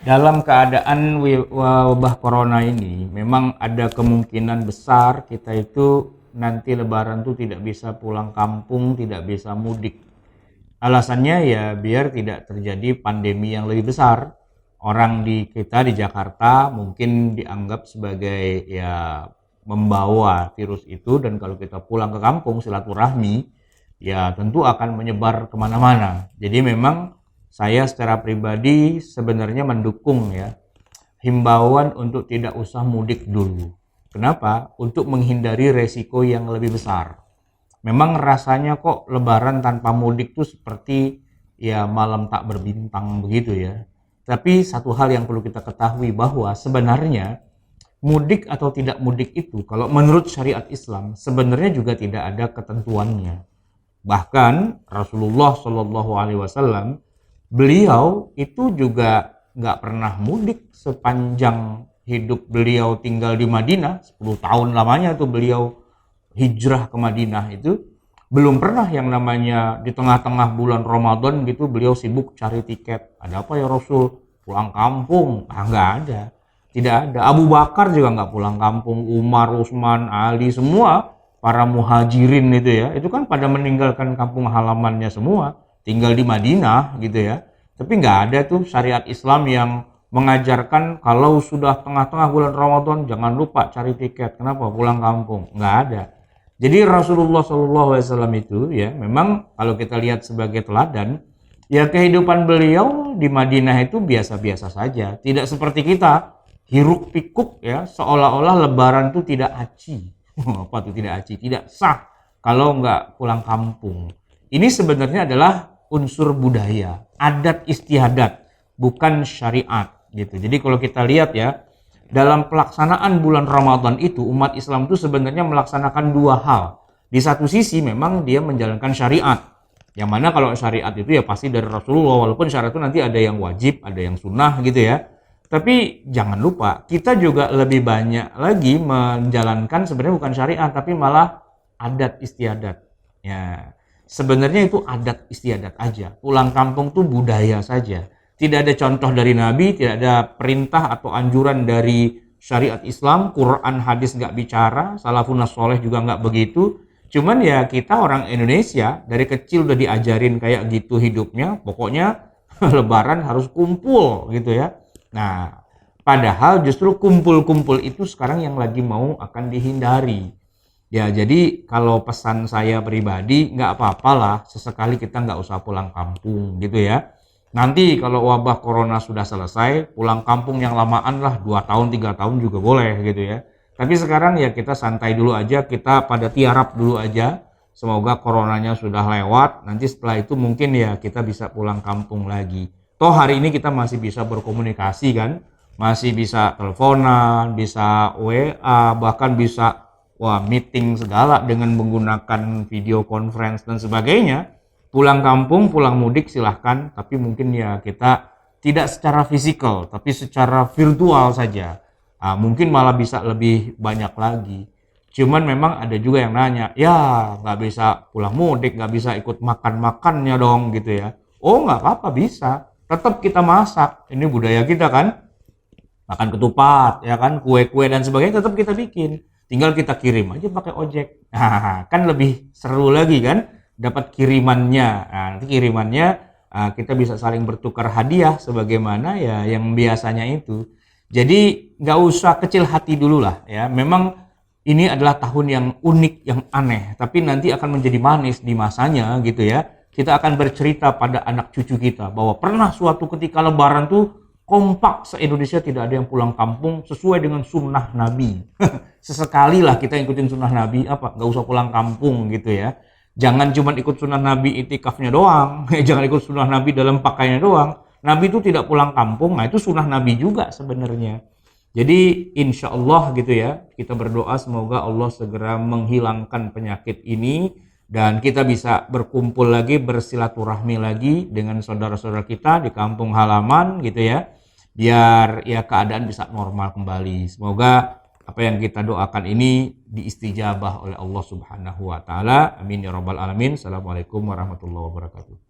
Dalam keadaan wabah corona ini, memang ada kemungkinan besar kita itu nanti lebaran tuh tidak bisa pulang kampung, tidak bisa mudik. Alasannya ya biar tidak terjadi pandemi yang lebih besar. Orang di kita di Jakarta mungkin dianggap sebagai ya membawa virus itu, dan kalau kita pulang ke kampung silaturahmi ya tentu akan menyebar kemana-mana. Jadi memang saya secara pribadi sebenarnya mendukung ya himbauan untuk tidak usah mudik dulu. Kenapa? Untuk menghindari resiko yang lebih besar. Memang rasanya kok lebaran tanpa mudik tuh seperti ya malam tak berbintang begitu ya. Tapi satu hal yang perlu kita ketahui bahwa sebenarnya mudik atau tidak mudik itu kalau menurut syariat Islam sebenarnya juga tidak ada ketentuannya. Bahkan Rasulullah Shallallahu Alaihi Wasallam beliau itu juga nggak pernah mudik sepanjang hidup beliau tinggal di Madinah. 10 tahun lamanya tuh beliau hijrah ke Madinah itu belum pernah yang namanya di tengah-tengah bulan Ramadan gitu beliau sibuk cari tiket. Ada apa ya Rasul? Pulang kampung? Nggak ada. Tidak ada. Abu Bakar juga nggak pulang kampung. Umar, Utsman, Ali, semua para muhajirin itu kan pada meninggalkan kampung halamannya semua, tinggal di Madinah gitu ya. Tapi nggak ada tuh syariat Islam yang mengajarkan kalau sudah tengah-tengah bulan Ramadan jangan lupa cari tiket. Kenapa? Pulang kampung. Nggak ada. Jadi Rasulullah SAW itu ya memang kalau kita lihat sebagai teladan, ya kehidupan beliau di Madinah itu biasa-biasa saja. Tidak seperti kita hiruk pikuk ya seolah-olah lebaran itu tidak aci. Apa tuh tidak aci? Tidak sah kalau nggak pulang kampung. Ini sebenarnya adalah unsur budaya, adat istiadat, bukan syariat gitu. Jadi kalau kita lihat ya, dalam pelaksanaan bulan Ramadan itu umat Islam itu sebenarnya melaksanakan dua hal. Di satu sisi memang dia menjalankan syariat. Yang mana kalau syariat itu ya pasti dari Rasulullah, walaupun syariat itu nanti ada yang wajib, ada yang sunnah gitu ya. Tapi jangan lupa, kita juga lebih banyak lagi menjalankan sebenarnya bukan syariat, tapi malah adat istiadat. Ya, sebenarnya itu adat istiadat aja. Pulang kampung tuh budaya saja. Tidak ada contoh dari Nabi, tidak ada perintah atau anjuran dari syariat Islam, Quran, hadis nggak bicara, salafun soleh juga nggak begitu. Cuman ya kita orang Indonesia dari kecil udah diajarin kayak gitu hidupnya, pokoknya lebaran harus kumpul gitu ya. Nah, padahal justru kumpul-kumpul itu sekarang yang lagi mau akan dihindari. Ya, jadi kalau pesan saya pribadi, nggak apa-apalah sesekali kita nggak usah pulang kampung gitu ya. Nanti kalau wabah corona sudah selesai, pulang kampung yang lamaan lah 2 tahun, 3 tahun juga boleh gitu ya. Tapi sekarang ya kita santai dulu aja, kita pada tiarap dulu aja. Semoga coronanya sudah lewat, nanti setelah itu mungkin ya kita bisa pulang kampung lagi. Toh hari ini kita masih bisa berkomunikasi kan, masih bisa teleponan, bisa WA, bahkan bisa meeting segala dengan menggunakan video conference dan sebagainya. Pulang kampung, pulang mudik silahkan, tapi mungkin ya kita tidak secara fisikal, tapi secara virtual saja. Mungkin malah bisa lebih banyak lagi. Cuman memang ada juga yang nanya, ya nggak bisa pulang mudik, nggak bisa ikut makan-makannya dong gitu ya. Oh nggak apa-apa bisa, tetap kita masak. Ini budaya kita kan, makan ketupat, ya kan, kue-kue dan sebagainya tetap kita bikin. Tinggal kita kirim aja pakai ojek. Nah, kan lebih seru lagi kan, dapat kirimannya. Nah, nanti kirimannya kita bisa saling bertukar hadiah sebagaimana ya yang biasanya itu. Jadi nggak usah kecil hati dulu lah ya. Memang ini adalah tahun yang unik, yang aneh, tapi nanti akan menjadi manis di masanya gitu ya. Kita akan bercerita pada anak cucu kita bahwa pernah suatu ketika lebaran tuh kompak se-Indonesia tidak ada yang pulang kampung sesuai dengan sunnah Nabi. Sesekali lah kita ikutin sunnah Nabi, nggak usah pulang kampung gitu ya. Jangan cuma ikut sunnah Nabi itikafnya doang, jangan ikut sunnah Nabi dalam pakaiannya doang. Nabi itu tidak pulang kampung, nah itu sunnah Nabi juga sebenarnya. Jadi insya Allah gitu ya, kita berdoa semoga Allah segera menghilangkan penyakit ini dan kita bisa berkumpul lagi, bersilaturahmi lagi dengan saudara-saudara kita di kampung halaman gitu ya, biar ya keadaan bisa normal kembali. Semoga apa yang kita doakan ini diistijabah oleh Allah Subhanahu wa taala. Amin ya rabbal alamin. Assalamualaikum warahmatullahi wabarakatuh.